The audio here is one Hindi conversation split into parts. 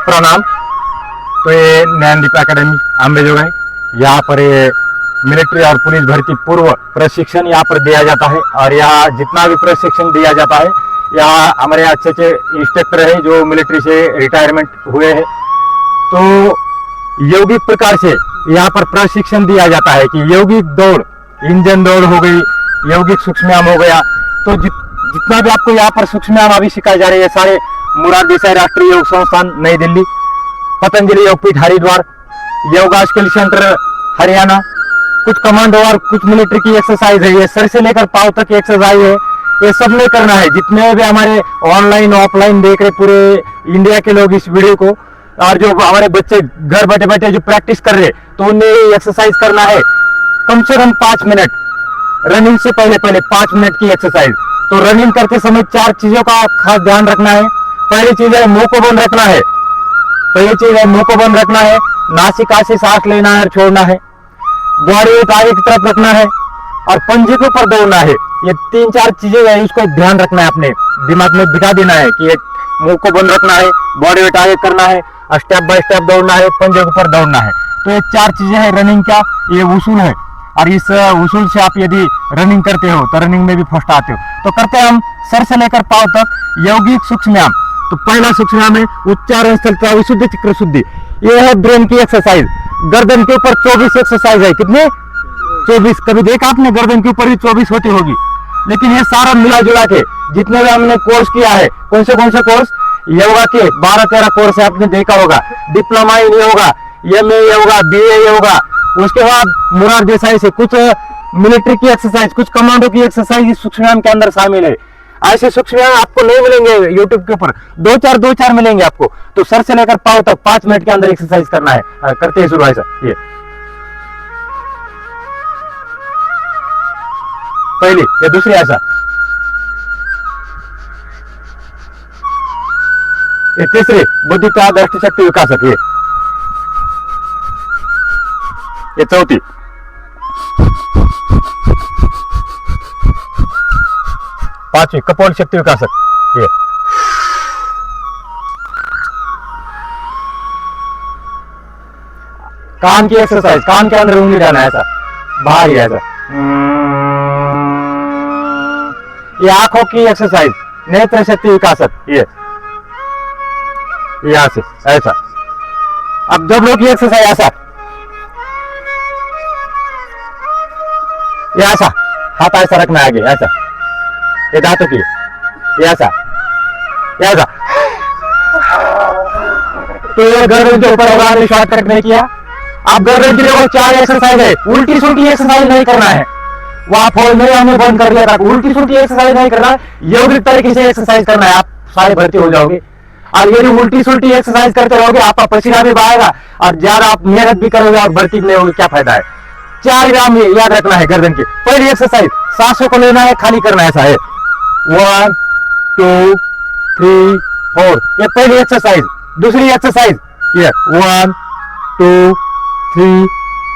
प्रणाम। तो ये ज्ञानदीप एकेडमी अंबेजोगाई, यहाँ पर ये मिलिट्री और पुलिस भर्ती पूर्व प्रशिक्षण यहाँ पर दिया जाता है। और यहाँ जितना भी प्रशिक्षण दिया जाता है, यहाँ हमारे अच्छे अच्छे इंस्ट्रक्टर हैं जो मिलिट्री से रिटायरमेंट हुए हैं। तो यौगिक प्रकार से यहाँ पर प्रशिक्षण दिया जाता है कि यौगिक दौड़, इंजन दौड़ हो गई, यौगिक सूक्ष्मयाम हो गया। तो जितना भी आपको यहाँ पर सूक्ष्मयाम अभी सिखाए जा रहे हैं सारे मुरार देसाई राष्ट्रीय योग संस्थान नई दिल्ली, पतंजलि योगपीठ हरिद्वार, योगा स्किल सेंटर हरियाणा, कुछ कमांडो और कुछ मिलिट्री की एक्सरसाइज है। ये सर से लेकर पांव तक की एक्सरसाइज है, ये सब नहीं करना है। जितने भी हमारे ऑनलाइन ऑफलाइन देख रहे पूरे इंडिया के लोग इस वीडियो को, और जो हमारे बच्चे घर बैठे बैठे जो प्रैक्टिस कर रहे, तो उन्हें एक्सरसाइज करना है कम से कम 5 मिनट। रनिंग से पहले 5 मिनट की एक्सरसाइज। तो रनिंग करते समय 4 चीजों का खास ध्यान रखना है। पहली चीज है मुंह को बंद रखना है। मुंह को बंद रखना है, नासिका से सांस लेना है और छोड़ना है, बॉडी वेट आगे की तरफ रखना है और पंजे के ऊपर दौड़ना है। ये 3-4 चीजें है, इसको ध्यान रखना है, अपने दिमाग में बिठा देना है कि एक मुंह को बंद रखना है, बॉडी वेट आगे करना है, स्टेप बाय स्टेप दौड़ना है, पंजे के ऊपर दौड़ना है। तो ये 4 चीजें है रनिंग का, ये उसूल है। और इस उसूल से आप यदि रनिंग करते हो तो रनिंग में भी फर्स्ट आते हो। तो करते हैं हम सर से लेकर पांव तक यौगिक सूक्ष्मयाम। तो पहला सूक्ष्मयाम है उच्चारण स्थल विशुद्धि चिक्र शुद्धि। ये है ब्रेन की एक्सरसाइज। गर्दन के ऊपर 24 एक्सरसाइज है। कितने? 24। कभी देखा आपने गर्दन के ऊपर भी 24 होती होगी। लेकिन ये सारा मिला जुला के जितने भी हमने कोर्स किया है, कौन से कोर्स, योगा के 12-13 कोर्स है, आपने देखा होगा। Diploma in yoga, MA yoga, BA yoga, उसके बाद मुरार देसाई से कुछ मिलिट्री की एक्सरसाइज, कुछ कमांडो की एक्सरसाइज सूक्ष्मयाम के अंदर शामिल है। ऐसे सूक्ष्मयाम आपको नहीं मिलेंगे यूट्यूब के ऊपर, 2-4 मिलेंगे आपको। तो सर से लेकर पांव तक 5 मिनट के अंदर एक्सरसाइज करना है। करते हैं शुरू। ऐसा ये पहली, ये दूसरी, ऐसा ये तीसरी बुद्धि का दृष्टि शक्ति विकासक, ये चौथी, पांचवी कपोल शक्ति विकासक, ये कान की एक्सरसाइज, कान के अंदर उंगली डालना है, ऐसा बाहर ही ऐसा। ये आंखों की एक्सरसाइज, नेत्र शक्ति विकासक, ये यहां से ऐसा। अब जब लोग की एक्सरसाइज ऐसा, ये ऐसा हाथ ऐसा रखना है आगे, ऐसा, ये दांतों की, ये ऐसा। तो ये गर्दन के ऊपर होगा, शॉर्टकट नहीं किया। आप गर्दन के लिए 4 एक्सरसाइज है। उल्टी सुल्टी एक्सरसाइज नहीं करना है, वहां फोन में हमने बंद कर दिया था। उल्टी सुल्टी एक्सरसाइज नहीं करना है, यौगिक तरीके से एक्सरसाइज करना है। आप सारे भर्ती हो जाओगे। और यदि उल्टी सुल्टी एक्सरसाइज करते रहोगे, आपका पसीना भी बहाएगा और ज्यादा आप मेहनत भी करोगे और भर्ती नहीं होगी, क्या फायदा है। 4 ग्राम याद रखना है गर्दन की। पहली एक्सरसाइज, सांसों को लेना है, खाली करना है, ऐसा है। 1 2 3 4, ये पहली एक्सरसाइज। दूसरी एक्सरसाइज, ये 1 2 3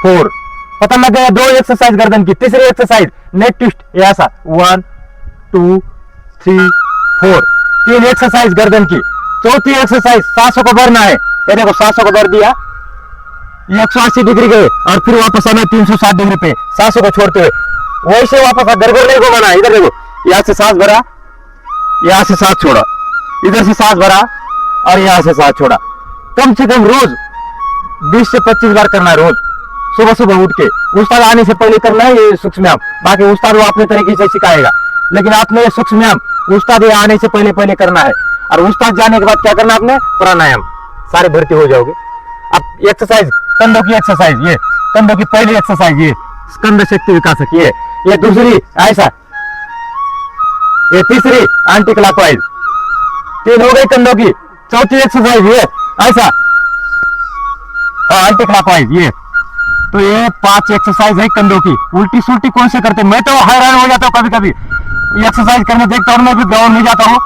4, पता लग गया। 2 एक्सरसाइज गर्दन की। तीसरी एक्सरसाइज नेक ट्विस्ट, ये ऐसा 1 2 3 4, 3 एक्सरसाइज गर्दन की। चौथी एक्सरसाइज, सांसों को भरना है। ये देखो, सांसों को भर दिया, 180 डिग्री गए और फिर वापस आना 360 डिग्री पे, सांसों को छोड़ते हुए वैसे वापस गड़गड़ नहीं घुमाना है। इधर देखो, यहाँ से सांस भरा, यहाँ से सांस छोड़ा, इधर से सांस भरा और यहाँ से सांस छोड़ा। कम से कम रोज 20 से 25 बार करना है, रोज सुबह सुबह उठ के। उस्ताद आने से पहले करना है ये सूक्ष्मयाम। बाकी उस्ताद वो अपने तरीके से सिखाएगा, लेकिन आपने ये सूक्ष्मयाम उस्ताद आने से पहले करना है। और उस्ताद जाने के बाद क्या करना आपने? प्राणायाम। सारे भर्ती हो जाओगे। अब एक्सरसाइज, कंधों की एक्सरसाइज, ये कंधों की पहली एक्सरसाइज, ये स्कंद शक्ति विकासक, ये दूसरी ऐसा, ये तीसरी एंटी क्लॉकवाइज। 3 हो गई कंधों की। चौथी एक्सरसाइज, ये ऐसा, एंटी क्लॉकवाइज, ये। तो ये 5 एक्सरसाइज है कंधों की। उल्टी सुल्टी कौन से करते? मैं तो हैरान हो जाता हूँ कभी कभी एक्सरसाइज करने देखता हूँ। मैं भी ग्राउंड में जाता हूँ,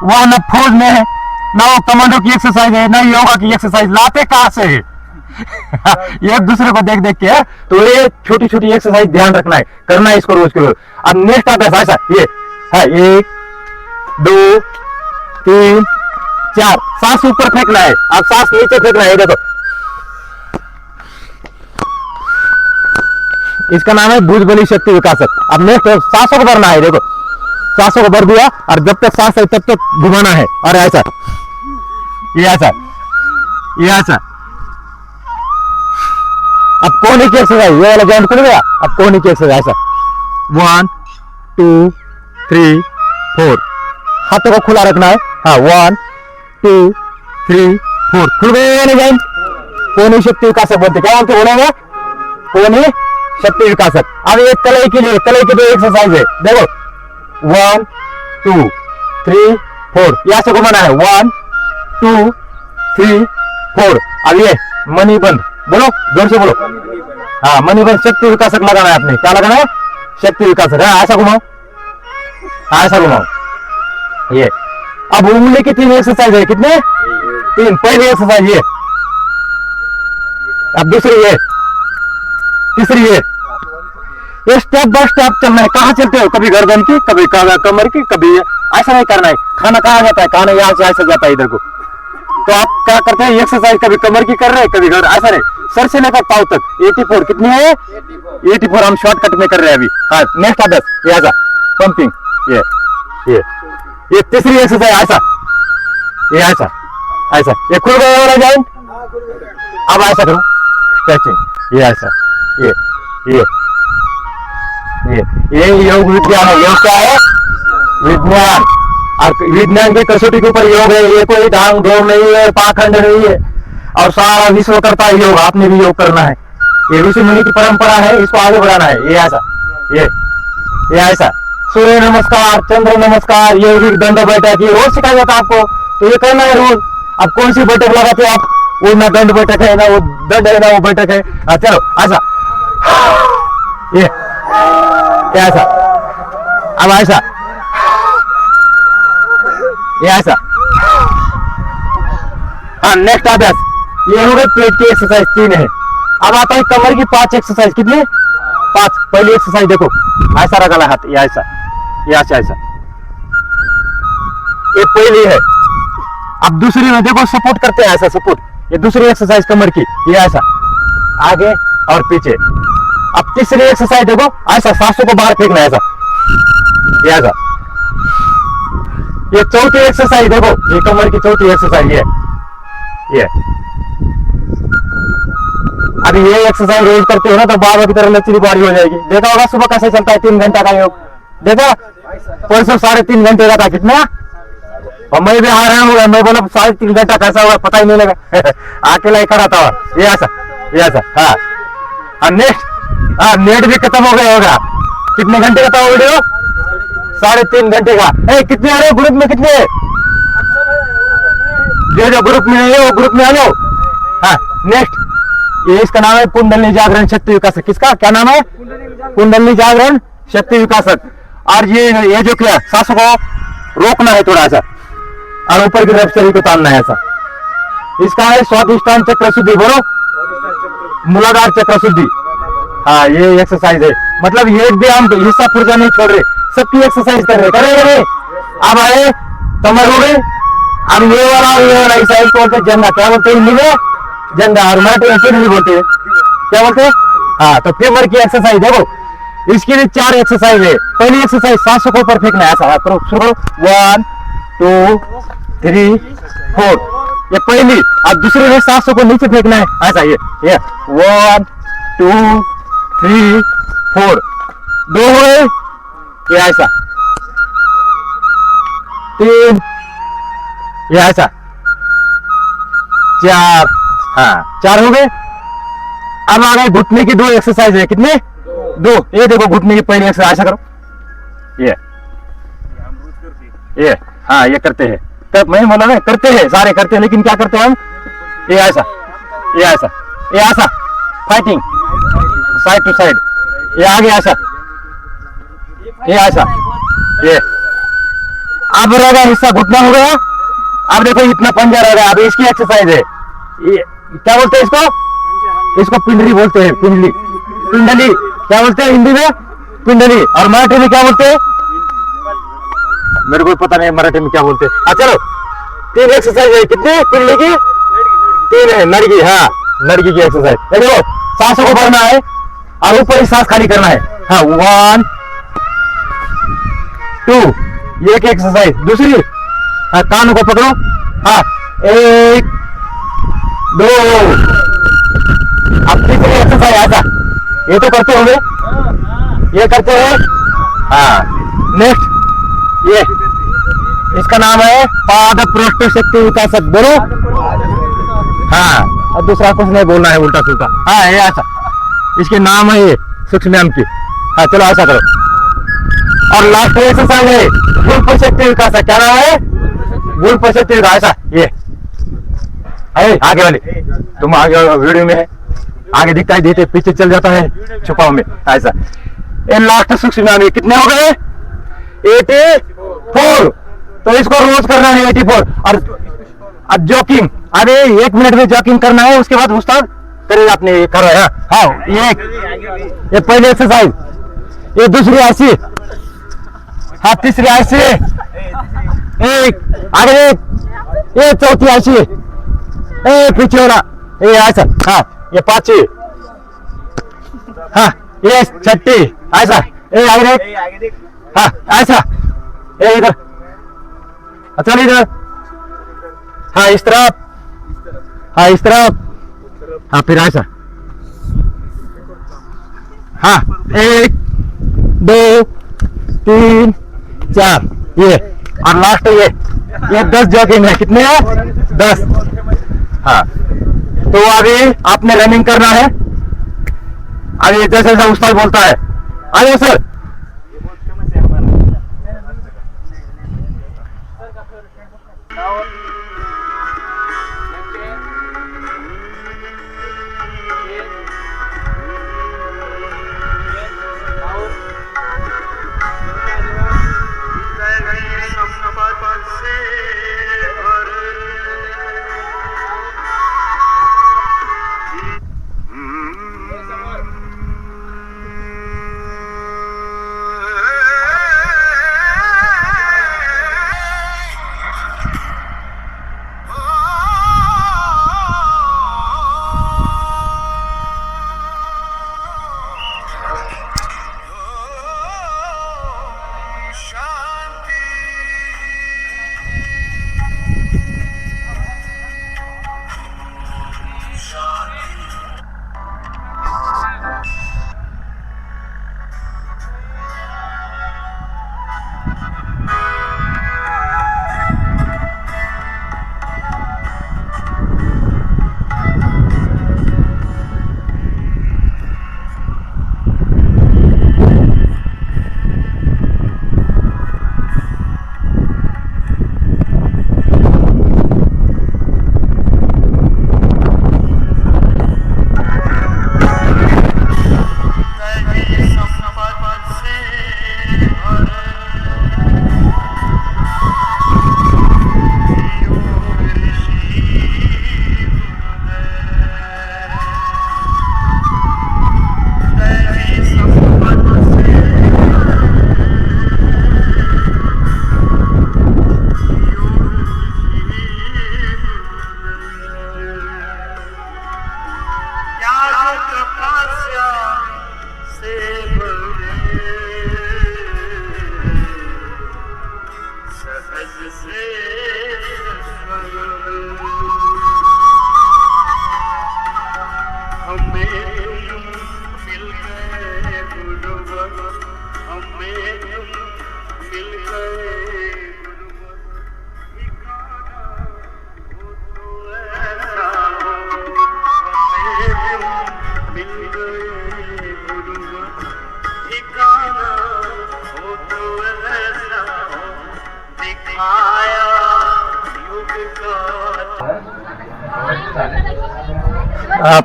वहां न फौज में है, ना वो कमांडो की एक्सरसाइज है, ना योगा की एक्सरसाइज। लाते कहां से है? एक दूसरे को देख देख के है। तो ये छोटी छोटी एक्सरसाइज ध्यान रखना है, करना है इसको रोज के रोज। अब नेक्स्ट आता है ऐसा, ये है 1 2 3 4, सांस ऊपर फेंकना है, अब सांस नीचे फेंकना है। देखो इसका नाम है भुजबली शक्ति विकासक। अब नेक्स्ट सांसों को भरना है। देखो सांसों को भर दिया और जब तक सांस है तब तक घुमाना है। और ऐसा ये ऐसा ये ऐसा। अब कोहनी की एक्सरसाइज, ये वाला जॉइंट खुल गया। अब कोहनी की एक्सरसाइज ऐसा 1 2 3 4, हाथों को खुला रखना है। हाँ 1 2 3 4, खुल गए जॉइंट। कोहनी शक्ति विकासक बोलते, क्या बोलते बोलेंगे? कोहनी शक्ति विकासक। अब ये कलाई के लिए, कलाई की दो एक्सरसाइज है। देखो 1 2 3 4, यहां से घुमाना है 1 2 3 4। अब ये मणिबंध, बोलो जोर से बोलो। हाँ मणिबंध शक्ति विकासक लगाना है आपने। क्या लगाना है? शक्ति विकासक। हाँ ऐसा घुमाओ, ऐसा घुमाओ। ये अब उंगली की 3 एक्सरसाइज है। कितने? 3। पहली एक्सरसाइज ये, अब दूसरी ये, तीसरी ये स्टेप बाय स्टेप चलना है। कहाँ चलते हो? कभी गर्दन की, कभी कमर की, कभी ऐसा नहीं करना है। खाना कहाँ जाता है? खाना यहाँ से ऐसा जाता है इधर को। तो आप क्या करते हैं? एक्सरसाइज कभी कमर की कर रहे हैं, कभी गर्दन, ऐसा नहीं, सर से लेकर पाँव तक। 84 कितनी है? 84 हम शॉर्टकट में कर रहे हैं अभी। हाँ नेक्स्ट आदत ये ऐसा पंपिंग, ये तीसरी एक्सरसाइज ऐसा, ये ऐसा ऐसा। ये खुल गया वाला जॉइंट। अब ऐसा करो स्ट्रेचिंग, ये ऐसा, ये योग विज्ञान है। योग क्या है? विज्ञान। और विज्ञान की कसौटी के ऊपर योग है। ये कोई ढांग ढोंग नहीं है, पाखंड नहीं है। और सारा विश्व करता है योग, आपने भी योग करना है। ये ऋषि मुनि की परंपरा है, इसको आगे बढ़ाना है। ये ऐसा, ये ऐसा सूर्य नमस्कार, चंद्र नमस्कार, ये दंड बैठक, ये रोज सिखाया जाता है आपको, तो ये करना है रोज। अब कौन सी बैठक लगाते हो आप? वो ना दंड बैठक है, ना वो दंड है, ना वो बैठक है। चलो ऐसा, ये ऐसा, अब ऐसा, ये ऐसा। हाँ नेक्स्ट अभ्यास ये हो गई पेट की एक्सरसाइज 3 है। अब आता है कमर की 5 एक्सरसाइज। कितने? 5। पहली एक्सरसाइज देखो ऐसा रखा है हाथ, ये ऐसा, ये ऐसा ऐसा, ये पहली है। अब दूसरी में देखो सपोर्ट करते हैं ऐसा, सपोर्ट। ये दूसरी एक्सरसाइज कमर की, ये ऐसा आगे और पीछे। अब तीसरी एक्सरसाइज देखो ऐसा, सांसों को बाहर फेंकना है ऐसा, ये ऐसा। ये चौथी एक्सरसाइज देखो, ये कमर की चौथी एक्सरसाइज ये। अभी ये एक्सरसाइज रोज करते हो ना तो बाबा की तरह लचीली बॉडी हो जाएगी। देखा होगा सुबह कैसे चलता है 3 घंटा का योग, देखा? परसों 3.5 घंटे का था। कितना? और मैं भी आ रहा हूँ, मैं बोला 3.5 घंटा कैसा होगा पता ही नहीं लगा। अकेला ही खड़ा था। ये ऐसा, ये ऐसा। हाँ नेक्स्ट, हाँ नेट भी खत्म हो गया होगा। कितने घंटे का था वीडियो? 3.5 घंटे का। कितने आ रहे हो ग्रुप में? कितने जो ग्रुप में नहीं है वो ग्रुप में आ जाओ। हाँ नेक्स्ट, ये इसका नाम है कुंडली जागरण शक्ति विकासक। किसका क्या नाम है? कुंडली जागरण शक्ति विकासक। और ये जो क्या, सांसों को रोकना है थोड़ा सा और ऊपर की तरफ शरीर को तानना है ऐसा। इसका है स्वादिष्टान चक्र शुद्धि। बोलो मूलाधार चक्र शुद्धि। हाँ ये एक्सरसाइज है, मतलब ये भी हम हिस्सा पुर्जा नहीं छोड़ रहे, सबकी एक्सरसाइज कर रहे, करेंगे। अब आए कमर हो गई। अब ये वाला एक्सरसाइज बोलते झंडा, क्या बोलते हैं हिंदी में? झंडा। और मराठी में फिर बोलते हैं, क्या बोलते हैं? हाँ तो फेमर की एक्सरसाइज देखो, इसके लिए 4 एक्सरसाइज है। पहली एक्सरसाइज सांसों को ऊपर फेंकना है ऐसा, करो शुरू। 1 2 3 4, ये पहली। अब दूसरी में सांसों को नीचे फेंकना है ऐसा, ये 1 2 3 4, 2 हो गए, ये ऐसा 3, ये ऐसा 4। हाँ 4 हो गए। अब आ गए घुटने की 2 एक्सरसाइज है। कितने? 2। ये देखो घुटने की पहली एक्सरसाइज ऐसा करो, ये हाँ ये करते हैं। तब मैं बोला ना करते हैं, सारे करते हैं, लेकिन क्या करते हैं हम? ये ऐसा, ये ऐसा, ये ऐसा फाइटिंग साइड टू साइड, ये आगे ऐसा, ये ऐसा, ये। अब रहेगा हिस्सा घुटना हो गया। अब देखो इतना पंजा रहेगा। अब इसकी एक्सरसाइज है, ये क्या बोलते हैं इसको? इसको पिंडली बोलते हैं, पिंडली, पिंडली क्या बोलते हैं हिंदी में? पिंडली। और मराठी में क्या बोलते हैं? मेरे को पता नहीं मराठी में क्या बोलते हैं। चलो 3 एक्सरसाइज है, कितनी पिल्ली की? 3 है। नड़गी, हाँ नड़गी की एक्सरसाइज। देखो सांसों को भरना है और ऊपर ही सांस खाली करना है। हाँ 1 2 ये की एक्सरसाइज। दूसरी, हाँ कानों को पकड़ो, हाँ 1 2। अब तीसरी एक्सरसाइज ऐसा, ये तो करते होंगे, ये करते हैं। हाँ नेक्स्ट, ये इसका नाम है पाद पृष्ठ शक्ति विकासक। बोलो। हाँ और दूसरा कुछ नहीं बोलना है उल्टा सुल्टा। हाँ ये ऐसा, इसके नाम है ये सूक्ष्म व्यायाम की। हाँ चलो ऐसा करो। और लास्ट एक्सरसाइज है गुल्फ शक्ति विकासक। क्या नाम है? गुल्फ शक्ति विकास। ऐसा ये आगे वाली, तुम आगे वीडियो में है, आगे दिखता है, देते पीछे चल जाता है छुपाओ में। ऐसा ये लास्ट सूक्ष्म व्यायाम। कितने हो गए? 84। तो इसको रोज करना है 84। और अब जॉकिंग, अरे 1 मिनट में जॉकिंग करना है, उसके बाद उस्ताद करेगा अपने करो। हाँ ये पहली एक्सरसाइज, ये दूसरी ऐसी, हाँ तीसरी ऐसी, एक आगे ये चौथी ऐसी, पीछे वाला ये ऐसा, हाँ ये 5वीं, हाँ ये 6ठी ऐसा, ये आगे हाँ ऐसा, ये इधर, अच्छा इधर, हाँ इस तरफ, हाँ इस तरफ, हाँ फिर ऐसा, हाँ 1 2 3 4 ये, और लास्ट ये 10 जॉगिंग है। कितने हैं? 10। हाँ तो अभी आपने रनिंग करना है। अभी जैसे जैसा उस्ताद बोलता है, आइए सर।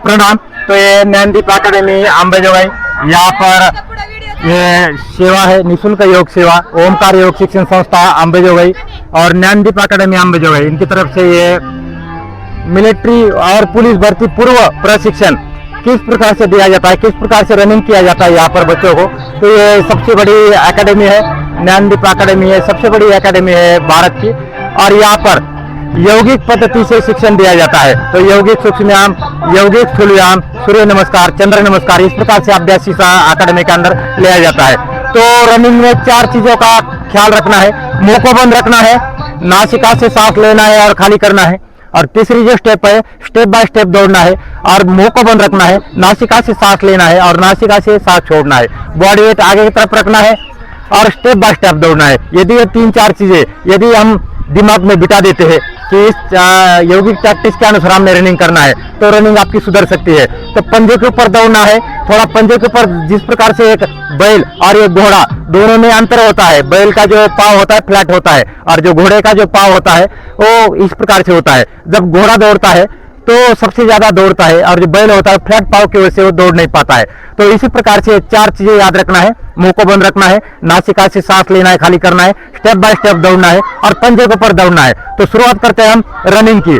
प्रणाम। तो ये नैनदीप अकेडमी अंबेजोगाई, यहाँ पर ये सेवा है निःशुल्क योग सेवा, ओमकार योग शिक्षण संस्था अंबेजोगाई और नैनदीप अकेडमी अंबेजोगाई, इनकी तरफ से ये मिलिट्री और पुलिस भर्ती पूर्व प्रशिक्षण किस प्रकार से दिया जाता है, किस प्रकार से रनिंग किया जाता है यहाँ पर बच्चों को। तो ये सबसे बड़ी एकेडमी है, नैनदीप अकेडमी है, सबसे बड़ी एकेडमी है भारत की। और यहाँ पर यौगिक पद्धति से शिक्षण दिया जाता है। तो यौगिक सूक्ष्म व्यायाम, यौगिक स्थूल व्यायाम, सूर्य नमस्कार, चंद्र नमस्कार, इस प्रकार से अभ्यास अकेडमी के अंदर लिया जाता है। तो रनिंग में 4 चीजों का ख्याल रखना है। मुंह को बंद रखना है, नासिका से सांस लेना है और खाली करना है, और तीसरी जो स्टेप है, स्टेप बाय स्टेप दौड़ना है और मुंह को बंद रखना है, नासिका से सांस लेना है और नासिका से सांस छोड़ना है, बॉडी वेट आगे की तरफ रखना है और स्टेप बाय स्टेप दौड़ना है। यदि ये 3-4 चीजें यदि हम दिमाग में बिठा देते हैं कि इस यौगिक प्रैक्टिस के अनुसार हमने रनिंग करना है, तो रनिंग आपकी सुधर सकती है। तो पंजे के ऊपर दौड़ना है, थोड़ा पंजे के ऊपर, जिस प्रकार से एक बैल और एक घोड़ा दोनों में अंतर होता है। बैल का जो पाँव होता है फ्लैट होता है और जो घोड़े का जो पाँव होता है वो इस प्रकार से होता है। जब घोड़ा दौड़ता है तो सबसे ज्यादा दौड़ता है और जो बैल होता है फ्लैट पाँव की वजह से वो दौड़ नहीं पाता है। तो इसी प्रकार से 4 चीजें याद रखना है। मुंह को बंद रखना है, नासिका से सांस लेना है, खाली करना है, स्टेप बाय स्टेप दौड़ना है और पंजे के ऊपर दौड़ना है। तो शुरुआत करते हैं हम रनिंग की।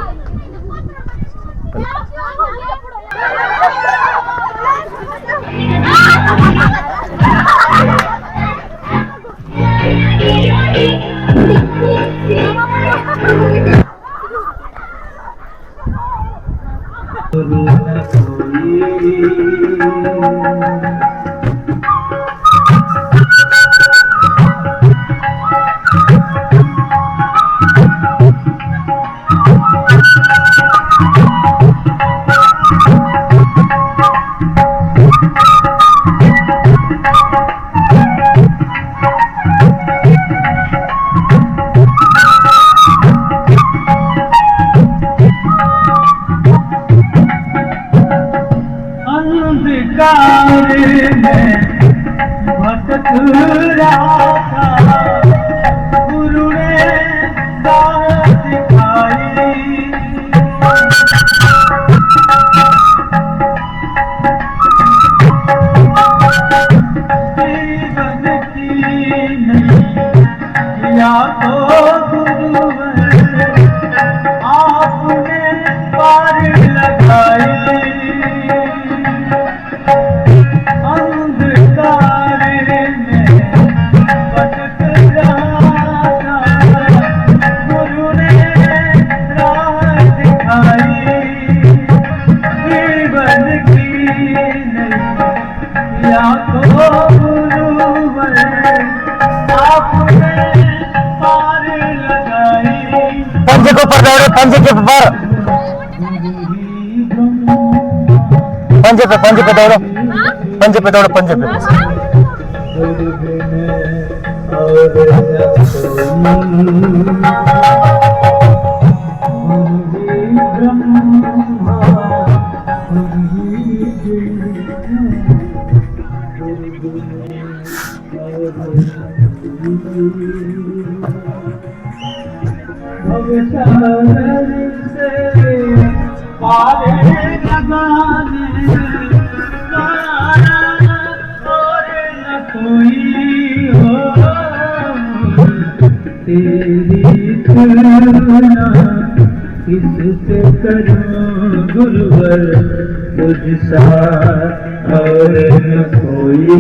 पंजे के ऊपर दौड़े, पंजे के ऊपर, पंजे पे दौड़ो, पंजे पे दौड़ो, पंजे पे। किससे करूं गुरुवर तुझसा और न कोई।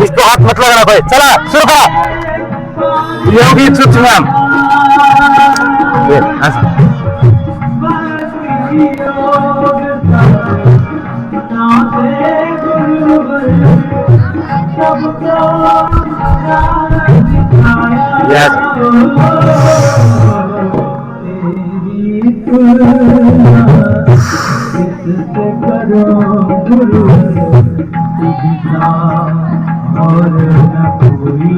इसको हाथ मत लगाना भाई, चला शुरू करो। यौगिक सूक्ष्म व्यायाम, और न कोई।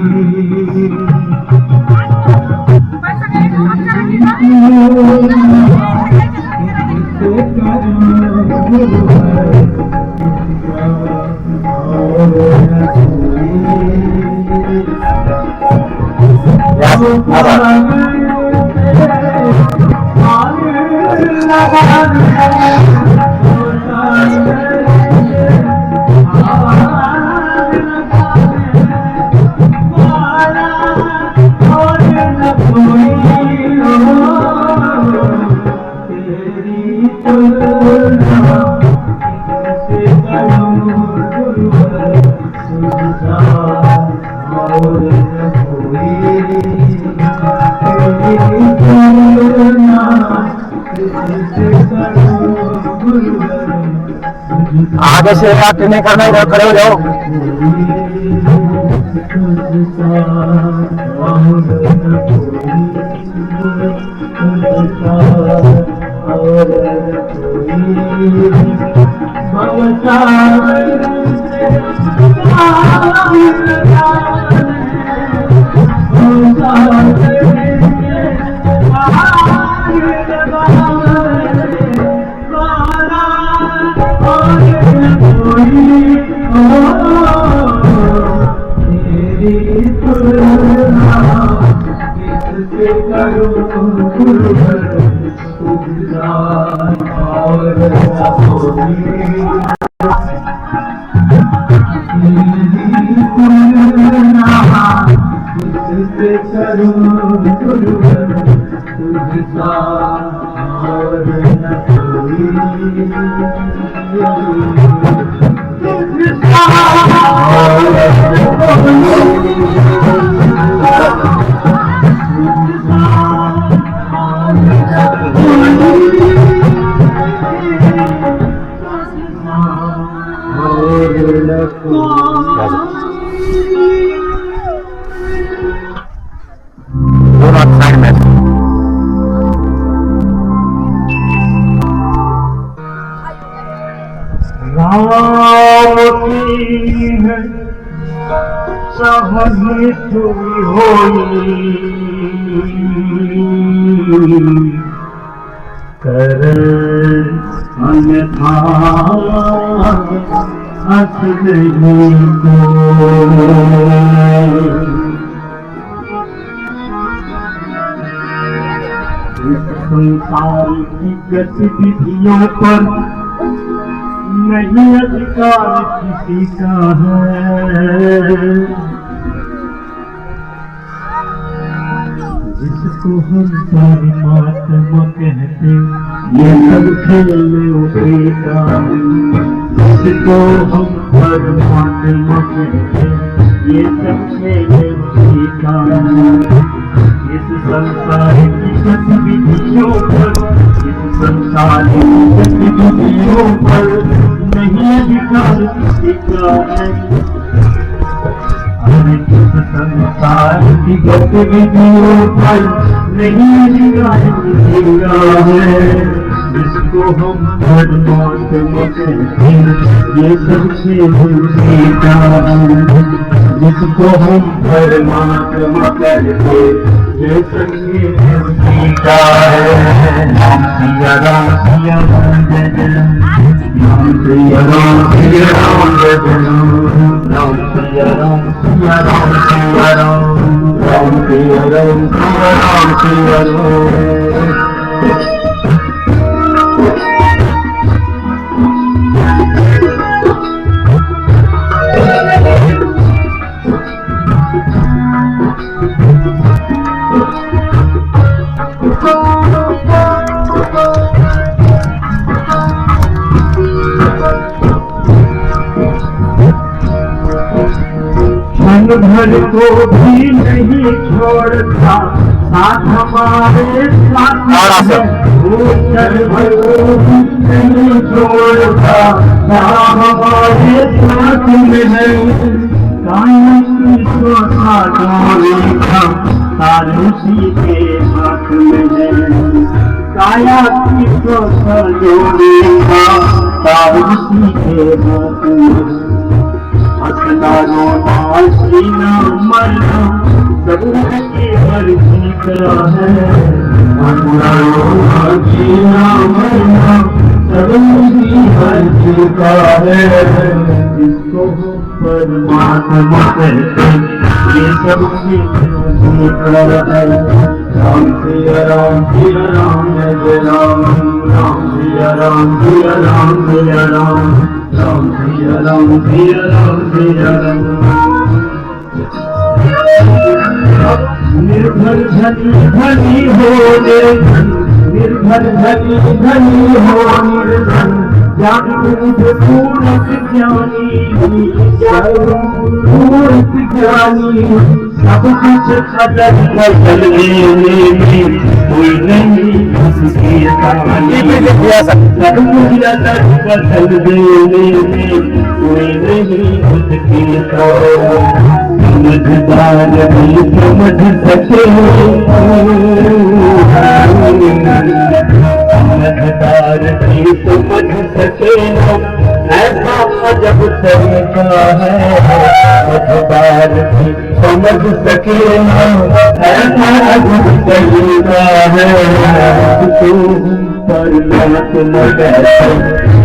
आगे से एक्ट नहीं करना, इधर खड़े हो जाओ। संसार की गतिविधियों पर नहीं अधिकार किसी का है। जिसको हम परमात्मा कहते ये सब खेल उसी का। जिसको हम परमात्मा कहते ये सब खेल उसी का। इस संसार की गतिविधियों पर, इस संसार की गतिविधियों पर नहीं अधिकार किसी का है। इस संसार की गतिविधियों पर नहीं अधिकार किसी का है। जिसको हम परमात्मा कहते ये सबसे उसी का। जिसको हम परमात्मा कहते ये सबसे उसी का है। नाम सिया राम सिया राम जय जय। नाम सिया राम सिया राम जय जय। नाम सिया राम सिया राम सिया राम। राम सिया राम सिया राम सिया राम। भर को भी नहीं छोड़ता साथ हमारे साथ भर को भी नहीं छोड़ता साथ हमारे साथ में है। कायम की सोचा जो रेखा तार उसी के हाथ में है। काया की सोचा जो रेखा तार उसी के हाथ में है। हंसना रोना सीना मरना सब उसकी मर्जी का है। हंसना रोना सीना मरना सब उसकी मर्जी का है। जिसको परमात्मा कहते ये सब उसी का है। राम सिया राम सिया राम जय जय राम, राम सिया राम सिया राम सिया राम, राम सिया राम सिया राम सिया राम। निर्भर धनी धनी हो निर्धन, निर्भर धनी धनी हो निर्धन, जागृत पूर्णत ज्ञानी, पूर्णत ज्ञानी, सब कुछ खतर फसल लेने में कोई नहीं उसकी कहानी, सब कुछ खतर फसल देने में कोई नहीं उसकी कहानी। समझदार भी समझ सके, समझदार भी समझ सके ऐसा जब तरीका है। समझदार भी समझ सके ऐसा जब तरीका है। पर बात न बैठे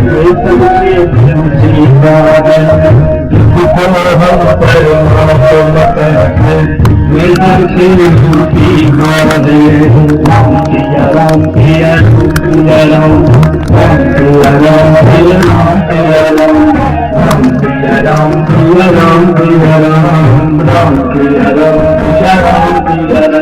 ये सबके जीता है। हम परमात्मा है ये सबके झूठी बात है। राम सिया राम सिया राम, राम सिया राम सिया राम सिया राम, राम सिया राम सिया राम सिया राम, राम सिया राम सिया राम सिया राम।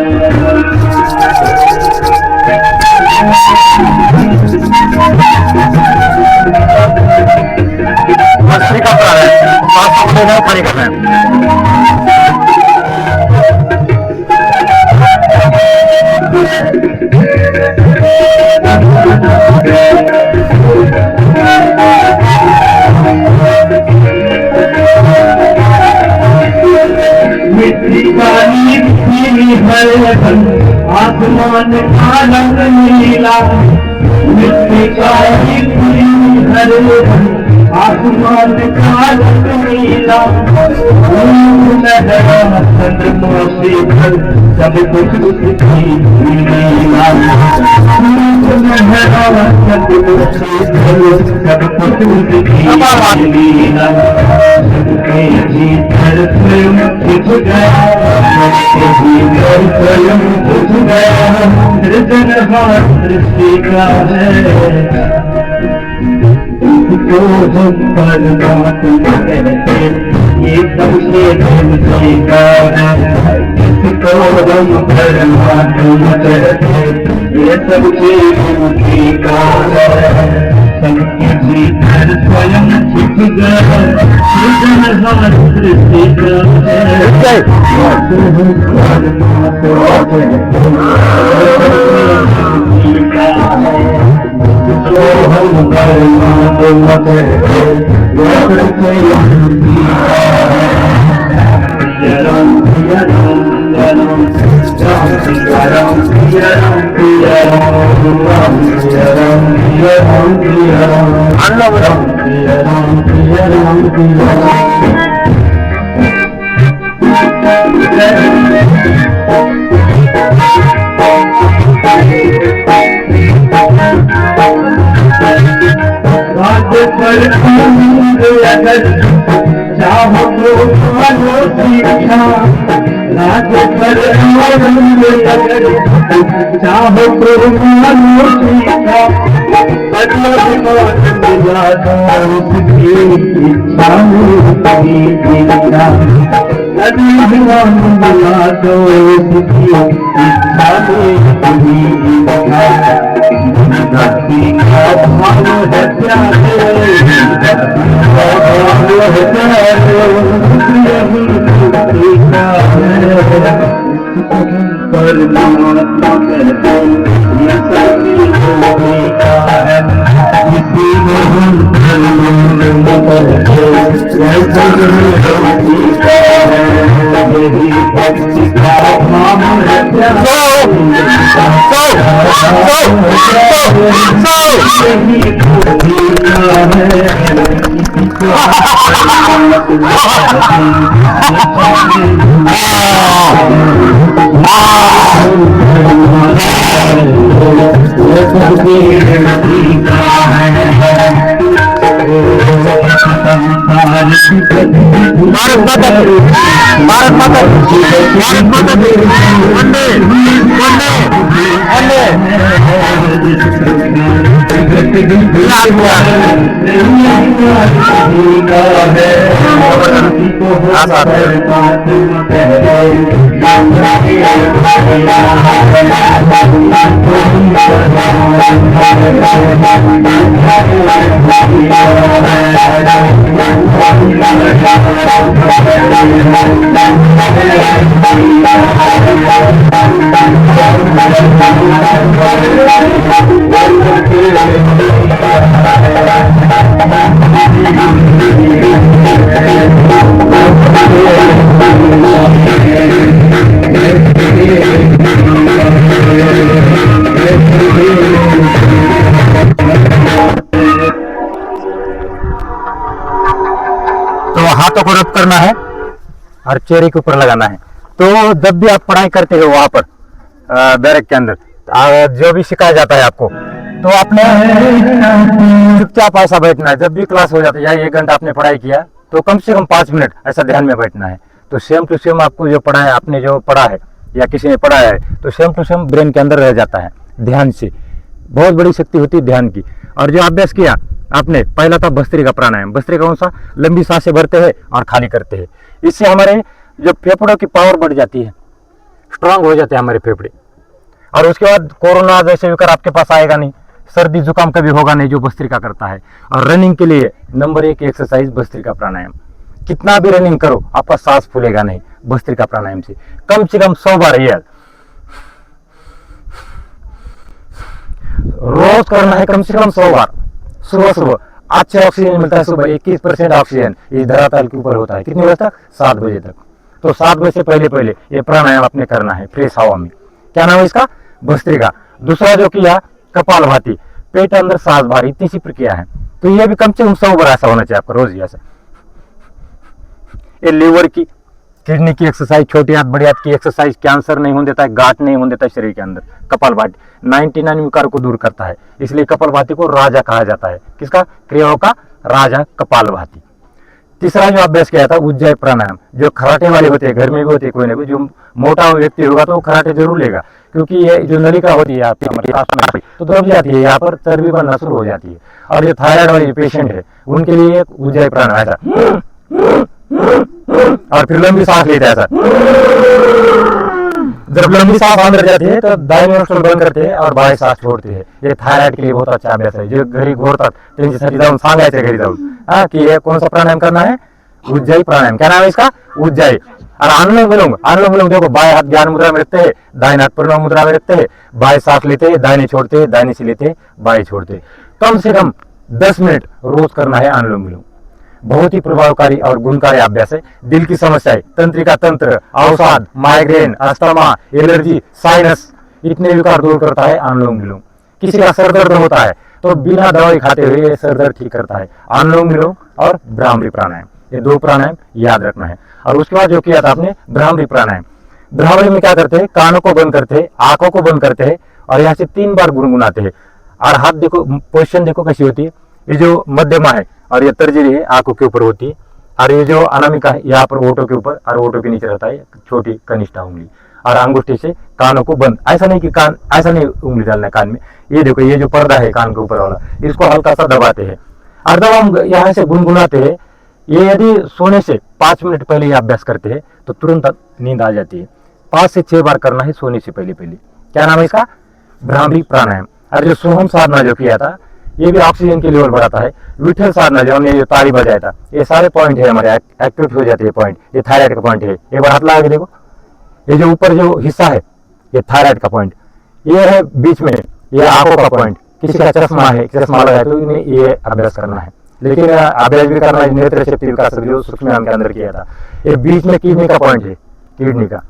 मस्ती का प्लान है, पास खड़ी करना है। मिट्टी का नीली है धन, आसमान का रंग नीला। मिट्टी का नीली है धन, आसमान का रंग नीला। लहरा चंद्रमा से घर सब कुछ उसकी लीला। लहरा चंद्रमा से घर सब कुछ उसकी लीला। सबके भीतर स्वयं छिप गया, सबके भीतर स्वयं छिप गया। सृजनहार सृष्टि का है तो हम परमात्मा कहते, ये सबसे धमकी का है। इसको हम परमात्मा कहते, ये सबसे धमकी का है। सबके भीतर स्वयं छिप गया, सृजनहार सृष्टि का है। तो हम परमात्मा कहते, ये सबसे धमकी का है। तो हम परमात्मा कहते, ये सबसे धमकी का है। सिया राम सिया राम सिया राम, राम सिया राम सिया राम सिया राम, राम सिया राम सिया राम सिया राम, राम सिया राम सिया राम सिया राम। राज पर अगर चाहो तो मानो शिक्षा, राज पर अगर चाहो तो मानो शिक्षा। मिला दो उसकी इच्छा में दीक्षा, अभिमान मिला दो उसकी इच्छा में दीक्षा। धरती का भाव है प्यारे, परमात्मा कहते ये सभी होने का है। किसी में हम करते ये सभी होने का है। यही भक्ति का भाव है प्यारे, यही भक्ति का है। भारत माता की, भारत माता की, भारत माता की, वंदे वंदे वंदे। तो हाथों को रब करना है और चेहरे के ऊपर लगाना है। तो जब भी आप पढ़ाई करते हो वहां पर बैरक के अंदर जो भी सिखाया जाता है आपको, तो आपने चुपचाप ऐसा बैठना है। जब भी क्लास हो जाता है या 1 घंटा आपने पढ़ाई किया तो कम से कम 5 मिनट ऐसा ध्यान में बैठना है। तो सेम टू सेम आपको जो पढ़ा है, आपने जो पढ़ा है या किसी ने पढ़ा है, तो सेम टू सेम ब्रेन के अंदर रह जाता है ध्यान से। बहुत बड़ी शक्ति होती है ध्यान की। और जो अभ्यास किया आपने, पहला था भस्त्रिका प्राणायाम। भस्त्रिका कौन सा? लंबी सांसें भरते हैं और खाली करते हैं। इससे हमारे जो फेफड़ों की पावर बढ़ जाती है, स्ट्रांग हो जाते हैं हमारे फेफड़े। और उसके बाद कोरोना जैसे विकार आपके पास आएगा नहीं, सर्दी जुकाम कभी होगा नहीं, जो भस्त्रिका करता है। और रनिंग के लिए नंबर 1 एक्सरसाइज भस्त्रिका प्राणायाम। कितना भी रनिंग करो आपका सांस फूलेगा नहीं भस्त्रिका प्राणायाम से कम 100 बार यार रोज करना है, कम से कम 100 बार। सुबह सुबह अच्छे ऑक्सीजन मिलता है। सुबह 21% ऑक्सीजन इस धरातल के ऊपर होता है। कितने बजे तक? 7 बजे तक। तो 7 बजे से पहले पहले ये प्राणायाम आपने करना है फ्रेश हवा में। क्या नाम है इसका? भस्त्रिका। दूसरा जो किया कपालभाति, पेट अंदर सांस बाहर, इतनी सी प्रक्रिया है। तो ये भी कम से कम 100 बार ऐसा होना चाहिए आपका रोज ही ऐसा। ये लीवर की, किडनी की एक्सरसाइज, छोटी हाथ बड़ी हाथ की एक्सरसाइज, कैंसर नहीं होने देता है, गांठ नहीं होने देता है शरीर के अंदर। कपालभाति 99 विकार को दूर करता है, इसलिए कपालभाति को राजा कहा जाता है। किसका? क्रियाओं का राजा कपालभाति। तीसरा जो अभ्यास किया था उज्जय प्राणायाम, जो खराटे वाले होते हैं, घर में भी होते हैं, कोई ना कोई जो मोटा व्यक्ति होगा तो वो खराटे जरूर लेगा, क्योंकि ये जो नलिका होती है आपकी हमारे सांस में तो दब जाती है, यहाँ पर चर्बी बनना शुरू हो जाती है। और जो थायराइड वाले पेशेंट है उनके लिए उज्जय प्राणायाम ऐसा, और फिर लंबी सांस लेते हैं ऐसा। जब लंबी सांस अंदर जाती है तो दाहिने नोस्ट्रल बंद करते हैं और बाएं सांस छोड़ते हैं। ये थायराइड के लिए बहुत अच्छा अभ्यास है। जो घरी घोरतात त्यांच्यासाठी जाऊन सांगायचं घरी जाऊन कि ये कौन सा प्राणायाम करना है? उज्जयी प्राणायाम। क्या नाम है इसका? उज्जयी। और अनुलोम विलोम, अनुलोम विलोम देखो, बाएं हाथ ज्ञान मुद्रा में रखते हैं, दाहिने हाथ प्रणव मुद्रा में रखते हैं, बाएं सांस लेते हैं, दाहिने छोड़ते हैं, दाहिने से लेते हैं, बाएं छोड़ते हैं। कम से कम 10 मिनट रोज करना है अनुलोम विलोम। बहुत ही प्रभावकारी और गुणकारी अभ्यास है। दिल की समस्याएं, तंत्रिका तंत्र, अवसाद, माइग्रेन, अस्थमा, एलर्जी, साइनस, इतने विकार दूर करता है अनुलोम विलोम। किसी का सर दर्द होता है तो बिना दवाई खाते हुए सर दर्द ठीक करता है अनुलोम विलोम और भ्रामरी प्राणायाम। ये 2 प्राणायाम याद रखना है। और उसके बाद जो किया था आपने भ्रामरी प्राणायाम, भ्रामरी में क्या करते हैं? कानों को बंद करते हैं, आंखों को बंद करते हैं और यहाँ से 3 बार गुनगुनाते हैं। और हाथ देखो, पोजिशन देखो कैसी होती है। ये जो मध्यमा है और ये तर्जनी है आंखों के ऊपर होती है, और ये जो अनामिका है यहाँ पर ओठों के ऊपर और ओठों के नीचे रहता है छोटी कनिष्ठा उंगली, और अंगूठी से कानों को बंद। ऐसा नहीं कि कान, ऐसा नहीं उंगली डालना है कान में। ये देखो, ये जो पर्दा है कान के ऊपर वाला, इसको हल्का सा दबाते हैं और जब हम यहाँ से गुनगुनाते हैं, ये यदि सोने से 5 मिनट पहले ये अभ्यास करते हैं तो तुरंत नींद आ जाती है। 5 से 6 बार करना है सोने से पहले पहले। क्या नाम है इसका? भ्रामरी प्राणायाम। और जो सोहम साधना जो किया था, ये भी ऑक्सीजन की लेवल बढ़ाता है। विठल साधना जो हमने जो ताली बजाया था, ये सारे पॉइंट है हमारे एक्टिवेट हो जाते हैं पॉइंट। ये थायराइड का पॉइंट है। एक बार हाथ लगा के देखो, ये जो ऊपर जो हिस्सा है ये थायराइड का पॉइंट, ये है बीच में ये आंखों का पॉइंट। किसी का चश्मा है, चश्मा लगा है तो इन्हें ये अभ्यास करना है। लेकिन अभ्यास भी करना है नेत्र शक्ति विकास जो सूक्ष्म के अंदर किया था। ये बीच में किडनी का पॉइंट है, किडनी का।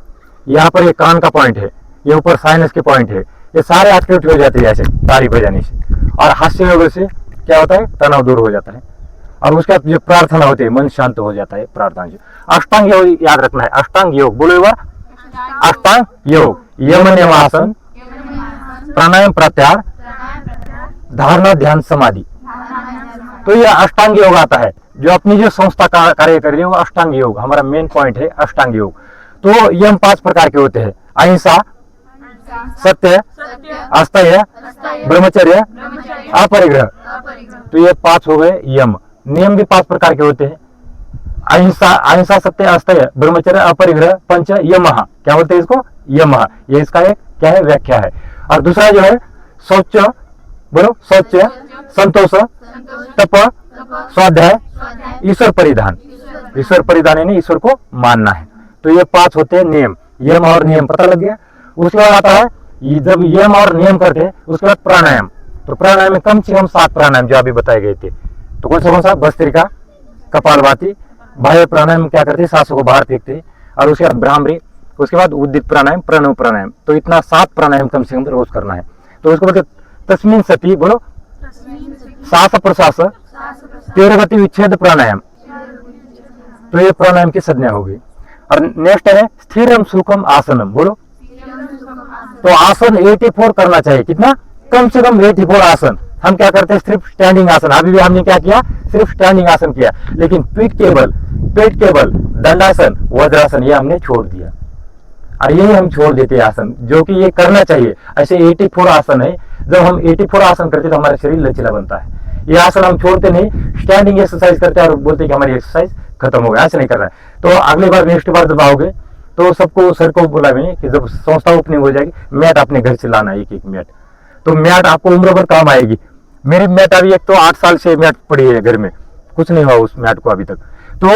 यहाँ पर ये कान का पॉइंट है, ये ऊपर साइनस के पॉइंट है। ये सारे एक्टिवेट हो जाते हैं ऐसे ताली बजाने से। और हास्य योग से क्या होता है? तनाव दूर हो जाता है। और उसके बाद जो प्रार्थना होती है, मन शांत हो जाता है प्रार्थना से। अष्टांग योग याद रखना है। अष्टांग योग बोलो एक बार। अष्टांग योग, यम नियम आसन, प्राणायाम प्रत्याहार, धारणा ध्यान समाधि। तो ये अष्टांग योग आता है। जो अपनी जो संस्था का कार्य कर रही है वो अष्टांग योग, हमारा मेन पॉइंट है अष्टांग योग। तो यम 5 प्रकार के होते हैं, अहिंसा, सत्य, आस्तेय, ब्रह्मचर्य, अपरिग्रह। तो ये 5 हो गए यम। नियम भी 5 प्रकार के होते हैं, अहिंसा, सत्य, आस्तेय, ब्रह्मचर्य, अपरिग्रह, पंच यमः। क्या बोलते हैं इसको? यमः। ये इसका एक क्या है? व्याख्या है। और दूसरा जो है शौच, बोलो शौच, संतोष, तप, स्वाध्याय, ईश्वर परिधान। ईश्वर परिधान यानी ईश्वर को मानना है। तो ये 5 होते हैं नियम। यम और नियम पता लग गया। उसके बाद आता है जब यम और नियम करते हैं उसके बाद प्राणायाम। तो प्राणायाम में कम से कम 7 प्राणायाम जो अभी बताए गए थे। तो कौन सा? भस्त्रिका, कपालभाति, बाह्य प्राणायाम में क्या करते हैं? सांसों को बाहर फेंकते हैं। और उसके बाद भ्रामरी, उसके बाद उद्दित प्राणायाम, प्रणव प्राणायाम। तो इतना 7 प्राणायाम कम से कम रोज करना है। तो उसको बोलते तस्मिन सती, बोलो श्वास प्रश्वास तीव्रगति विच्छेद प्राणायाम। तो ये प्राणायाम की संज्ञा होगी। और नेक्स्ट है स्थिरम सुखम आसनम, बोलो। तो आसन 84 करना चाहिए। कितना? कम से कम 84 आसन। हम क्या करते हैं? सिर्फ स्टैंडिंग आसन। अभी भी हमने क्या किया? सिर्फ स्टैंडिंग आसन किया। लेकिन पीठ के बल, पेट के बल, दंडासन, वज्रासन ये हमने छोड़ दिया। और यही हम छोड़ देते हैं आसन, जो कि ये करना चाहिए। ऐसे 84 आसन है। जब हम 84 आसन करते हैं तो हमारा शरीर लचीला बनता है। ये आसन हम छोड़ते नहीं, स्टैंडिंग एक्सरसाइज करते हैं और बोलते हैं कि हमारी एक्सरसाइज खत्म हो गया। ऐसा नहीं करना है। तो अगली बार नेक्स्ट बार जब आओगे तो सबको सर को बोला मैंने कि जब संस्था ओपनिंग हो जाएगी मैट अपने घर से लाना, एक मैट। तो मैट आपको उम्र भर काम आएगी। मेरी मैट अभी एक तो 8 साल से मैट पड़ी है घर में, कुछ नहीं हुआ उस मैट को अभी तक। तो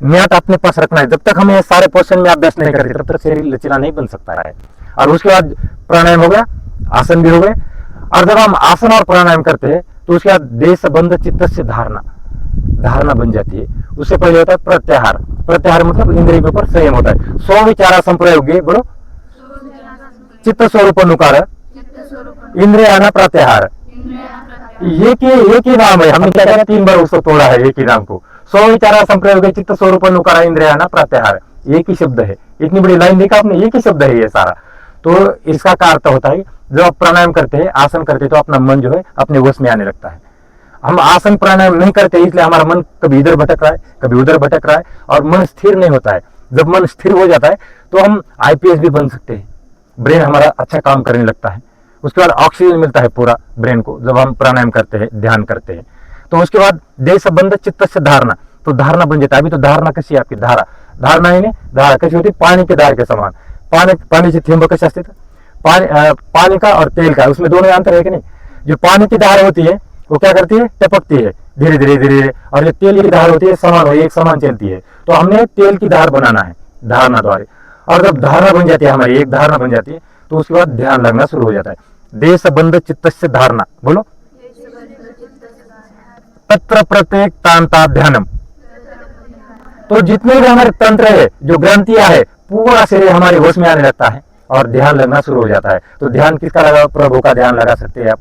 मैट अपने पास रखना है। जब तक हमें सारे पोर्शन में अभ्यास नहीं करते तब तक शरीर लचीला नहीं बन सकता है। और उसके बाद प्राणायाम हो गया, आसन भी हो गए। और जब हम आसन और प्राणायाम करते हैं तो उसके बाद देह संबंध चित्त से धारणा बन जाती है। उससे पहले होता है प्रत्याहार। प्रत्याहार मतलब इंद्रिय के ऊपर संयम होता है। 100 विचारा संप्रयोग, बोलो चित्त स्वरूप नुकार इंद्रियाना प्रत्याहार। एक ही नाम है। हमने क्या किया? 3 बार उसको तोड़ा है एक ही नाम को। 100 विचारा संप्रयोग चित्त स्वरूप नुकार इंद्रियाना प्रत्याहार, एक ही शब्द है। इतनी बड़ी लाइन देखा आपने? एक ही शब्द है ये सारा। तो इसका क्या अर्थ होता है? जब आप प्राणायाम करते हैं, आसन करते हैं तो अपना मन जो है अपने वश में आने लगता है। हम आसन प्राणायाम नहीं करते इसलिए हमारा मन कभी इधर भटक रहा है, कभी उधर भटक रहा है और मन स्थिर नहीं होता है। जब मन स्थिर हो जाता है तो हम IPS भी बन सकते हैं। ब्रेन हमारा अच्छा काम करने लगता है। उसके बाद ऑक्सीजन मिलता है पूरा ब्रेन को जब हम प्राणायाम करते हैं, ध्यान करते हैं। तो उसके बाद देह संबंध चित्त से धारणा, तो धारणा बन जाता है। अभी तो धारणा कैसी है आपकी? धारणा है धारा कैसी होती है? पानी के धार के समान। पाण्याचे थेंब कसे असते? पानी का और तेल का, उसमें दोनों अंतर है कि नहीं? जो पानी की धार होती है वो क्या करती है? टपकती है धीरे धीरे। और जो तेल की धार होती है समान एक समान चलती है। तो हमने तेल की धार बनाना है धारणा द्वारा। और जब धारणा बन जाती है हमारी, एक धारणा बन जाती है तो उसके बाद ध्यान लगना शुरू हो जाता है। देह संबंध चित्त से धारणा, बोलो तत्र प्रत्येक तांता ध्यानम। तो जितने भी हमारे तंत्र है, जो ग्रंथियां है, पूरा शरीर हमारे होश में आने लगता है और ध्यान लगना शुरू हो जाता है। तो ध्यान किसका लगा? प्रभु का ध्यान लगा सकते हैं आप।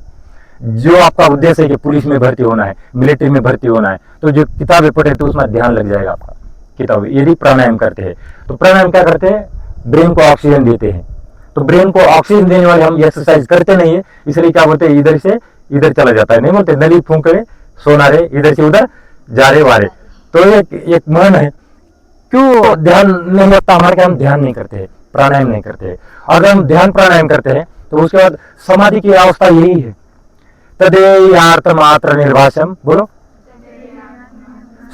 जो आपका उद्देश्य है कि पुलिस में भर्ती होना है, मिलिट्री में भर्ती होना है, तो जो किताबें पढ़े तो उसमें ध्यान लग जाएगा आपका किताब। यदि प्राणायाम करते हैं तो प्राणायाम क्या करते हैं? ब्रेन को ऑक्सीजन देते हैं। तो ब्रेन को ऑक्सीजन देने वाले हम एक्सरसाइज करते नहीं है, इसलिए क्या बोलते हैं? इधर से इधर चला जाता है। नहीं बोलते नली फूंक रहे, सोना रहे, इधर से उधर जा रहे वारे। तो एक मन है, क्यों ध्यान नहीं होता हमारे? हम ध्यान नहीं करते हैं, प्राणायाम नहीं करते हैं। अगर हम ध्यान प्राणायाम करते हैं तो उसके बाद समाधि की अवस्था यही है। तदेयार्थ मात्र निर्भाषम, बोलो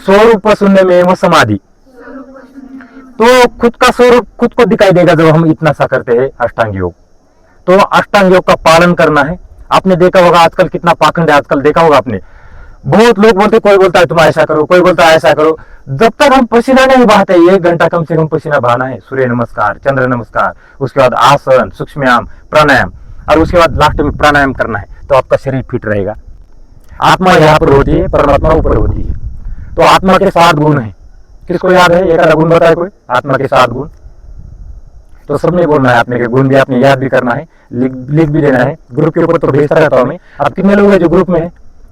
स्वरूप शून्य में समाधि। तो खुद का स्वरूप खुद को दिखाई देगा जब हम इतना सा करते हैं अष्टांग योग। तो अष्टांग योग का पालन करना है। आपने देखा होगा आजकल कितना पाखंड है, आजकल देखा होगा आपने। बहुत लोग बोलते, कोई बोलता है तुम ऐसा करो, कोई बोलता है ऐसा करो। जब तक हम पसीना नहीं बहाते, 1 घंटा कम से कम पसीना बहाना है। सूर्य नमस्कार, चंद्र नमस्कार, उसके बाद आसन, सूक्ष्म प्राणायाम, और उसके बाद लास्ट में प्राणायाम करना है। तो आपका शरीर फिट रहेगा। आत्मा यहाँ पर होती है, परमात्मा ऊपर होती है। तो आत्मा के 7 गुण है। किसको याद है? एक आधा गुण बताए कोई? आत्मा के 7 गुण तो सबने बोलना है। आपने के गुण भी आपने याद भी करना है, लिख भी देना है। ग्रुप के ऊपर तो भेजता रहता हूँ मैं। आप कितने लोग हैं जो ग्रुप में है?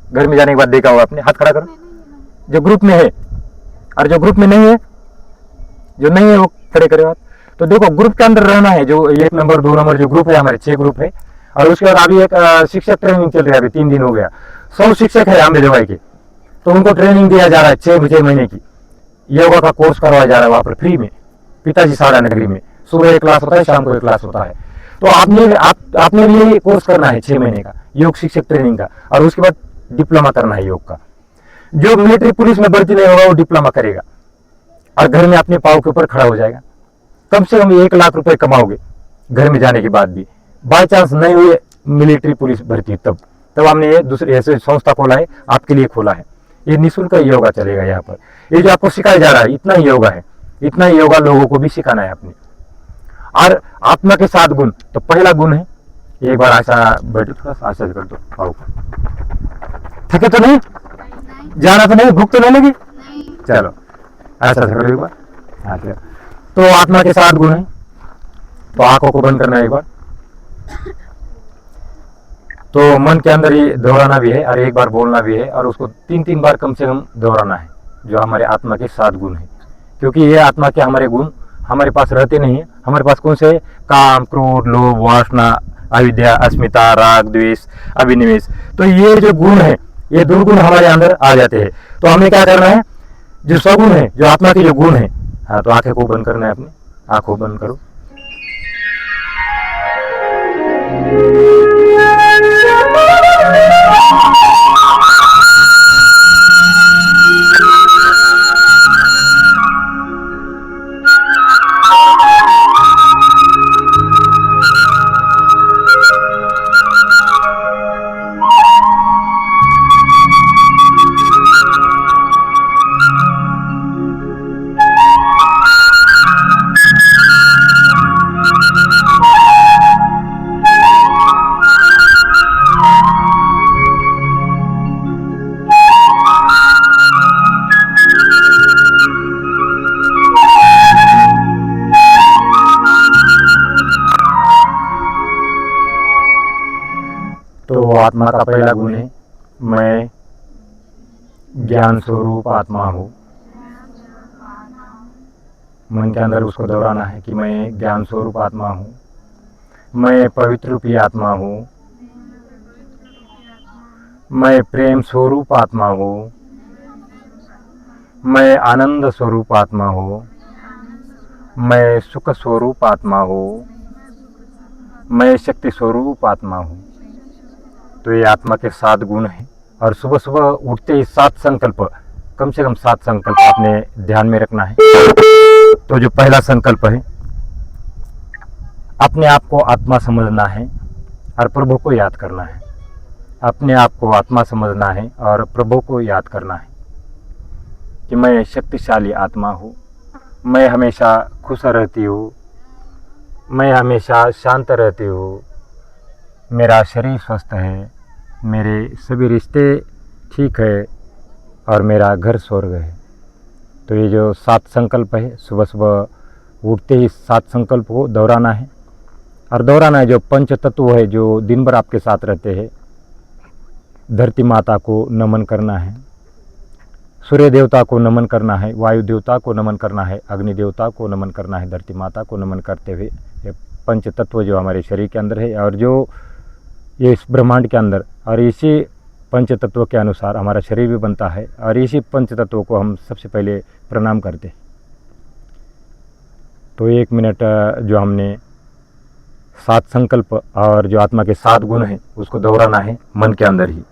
घर में जाने के बाद देखा होगा आपने, हाथ खड़ा करो जो ग्रुप में है। और जो ग्रुप में नहीं है, जो नहीं है वो खड़े करे हाथ। तो देखो ग्रुप के अंदर रहना है। जो 1 नंबर 2 नंबर जो ग्रुप है, हमारे 6 ग्रुप है। और उसके बाद अभी एक शिक्षक ट्रेनिंग चल रही है, अभी 3 दिन हो गया। 100 शिक्षक है आंबेजोगाई के। तो उनको ट्रेनिंग दिया जा रहा है 6 महीने की, योगा का कोर्स करवाया जा रहा है वहां पर फ्री में, पिताजी साड़ा नगरी में। सुबह एक क्लास होता है, शाम को एक क्लास होता है। तो आपने भी ये कोर्स करना है 6 महीने का योग शिक्षक ट्रेनिंग का, और उसके बाद डिप्लोमा करना है योग का। जो मिलिट्री पुलिस में भर्ती नहीं होगा वो डिप्लोमा करेगा और घर में अपने पाँव के ऊपर खड़ा हो जाएगा। कम से कम 1 लाख रुपए कमाओगे घर में जाने के बाद भी। बाय चांस नहीं हुए मिलिट्री पुलिस भर्ती, तब हमने ये दूसरे ऐसे संस्था खोला है, आपके लिए खोला है। ये निःशुल्क योगा चलेगा यहाँ पर। ये जो आपको सिखाया जा रहा है इतना ही योगा है, इतना ही योगा लोगों को भी सिखाना है अपने। और आत्मा के 7 गुण, तो पहला गुण है, एक बार ऐसा बैठो, थोड़ा सा आशा कर दो पाओ। थके तो नहीं, जाना तो नहीं, भूख तो नहीं लगी, चलो ऐसा करो एक बार। अच्छा, तो आत्मा के 7 गुण है, तो आंखों को बंद करना है एक बार। तो मन के अंदर ये दोहराना भी है और एक बार बोलना भी है, और उसको 3-3 बार कम से कम दोहराना है, जो हमारे आत्मा के 7 गुण है। क्योंकि ये आत्मा के हमारे गुण हमारे पास रहते नहीं है। हमारे पास कौन से? काम, क्रोध, लोभ, वासना, अविद्या, अस्मिता, राग, द्वेष, अभिनिवेश। तो ये जो गुण है, ये दुर्गुण हमारे अंदर आ जाते हैं। तो हमें क्या करना है? जो सगुण है, जो आत्मा के जो गुण है, हाँ, तो आंखें को बंद करना है अपनी, आंखों बंद करो। तो आत्मा का पहला गुण है, मैं ज्ञान स्वरूप आत्मा हूँ। मन के अंदर उसको दोहराना है कि मैं ज्ञान स्वरूप आत्मा हूँ, मैं पवित्र रूपी आत्मा हूँ, मैं प्रेम स्वरूप आत्मा हूँ, मैं आनंद स्वरूप आत्मा हूँ, मैं सुख स्वरूप आत्मा हूँ, मैं शक्ति स्वरूप आत्मा हूँ। तो ये आत्मा के 7 गुण हैं। और सुबह सुबह उठते ही 7 संकल्प, कम से कम 7 संकल्प आपने ध्यान में रखना है। तो जो पहला संकल्प है, अपने आप को आत्मा समझना है और प्रभु को याद करना है। अपने आप को आत्मा समझना है और प्रभु को याद करना है कि मैं शक्तिशाली आत्मा हूँ, मैं हमेशा खुश रहती हूँ, मैं हमेशा शांत रहती हूँ, मेरा शरीर स्वस्थ है, मेरे सभी रिश्ते ठीक है और मेरा घर स्वर्ग है। तो ये जो 7 संकल्प है, सुबह सुबह उठते ही 7 संकल्प को दोहराना है। और दोहराना है जो पंच तत्व है, जो दिन भर आपके साथ रहते हैं। धरती माता को नमन करना है, सूर्य देवता को नमन करना है, वायु देवता को नमन करना है, अग्नि देवता को नमन करना है, धरती माता को नमन करते हुए ये पंच तत्व जो हमारे शरीर के अंदर है और जो ये इस ब्रह्मांड के अंदर, और इसी पंच तत्वों के अनुसार हमारा शरीर भी बनता है, और इसी पंच तत्वों को हम सबसे पहले प्रणाम करते हैं। तो 1 मिनट जो हमने 7 संकल्प और जो आत्मा के 7 गुण हैं उसको दोहराना है मन के अंदर ही।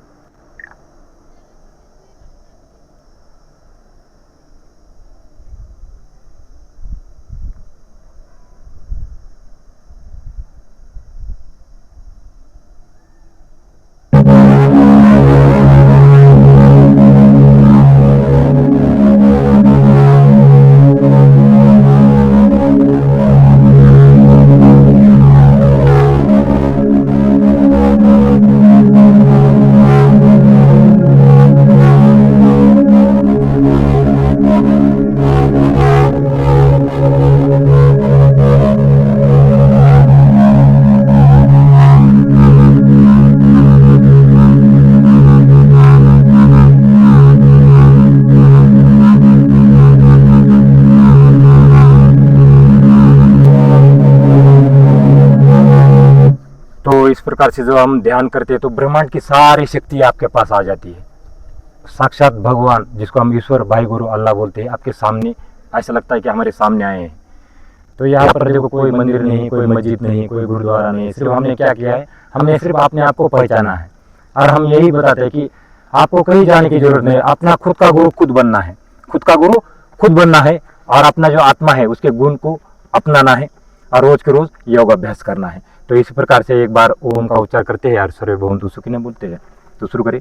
तो इस प्रकार से जब हम ध्यान करते हैं तो ब्रह्मांड की सारी शक्ति आपके पास आ जाती है। साक्षात भगवान, जिसको हम ईश्वर, भाई गुरु, अल्लाह बोलते हैं, आपके सामने ऐसा लगता है कि हमारे सामने आए हैं। तो यहाँ पर देखो कोई मंदिर नहीं, कोई मस्जिद नहीं, कोई गुरुद्वारा नहीं, सिर्फ हमने क्या किया है, हमने सिर्फ अपने आप को पहचाना है। और हम यही बताते हैं कि आपको कहीं जाने की जरूरत नहीं, अपना खुद का गुरु खुद बनना है, खुद का गुरु खुद बनना है, और अपना जो आत्मा है उसके गुण को अपनाना है, और रोज के रोज योग अभ्यास करना है। तो इस प्रकार से एक बार ओम का उच्चार करते हैं यार, सर्वे भवन्तु सुखिनः बोलते हैं। तो शुरू करें।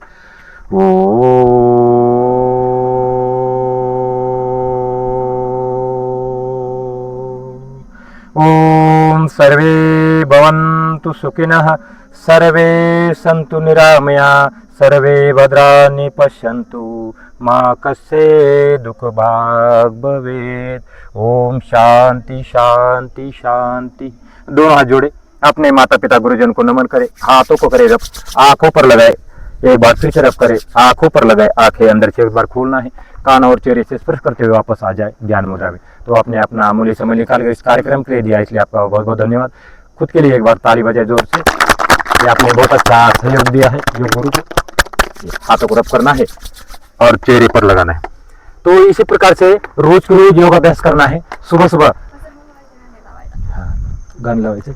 ओम सर्वे भवन्तु सुखिनः, सर्वे सन्तु निरामया, सर्वे भद्राणि पश्यन्तु, मा कस्य दुःख भाग् भवेत्। ओम शांति शांति शांति। दोनों हाथ जोड़े, अपने माता पिता गुरुजन को नमन करे, हाथों को करे रब, आंखों पर लगाए, एक बार फिर से रब करे, आंखों पर लगाए, आंखें अंदर से एक बार खोलना है, कान और चेहरे से स्पर्श करते हुए वापस आ जाए ध्यान मुद्रा में। तो आपने अपना अमूल्य समय निकाल कर इस कार्यक्रम के लिए दिया, इसलिए आपका बहुत बहुत धन्यवाद। खुद के लिए एक बार ताली बजाए जोर से, ये आपने बहुत अच्छा सहयोग दिया है योग गुरु को। हाथों को रब करना है और चेहरे पर लगाना है। तो इसी प्रकार से रोज को रोज योग अभ्यास करना है। सुबह सुबह गान लावायचे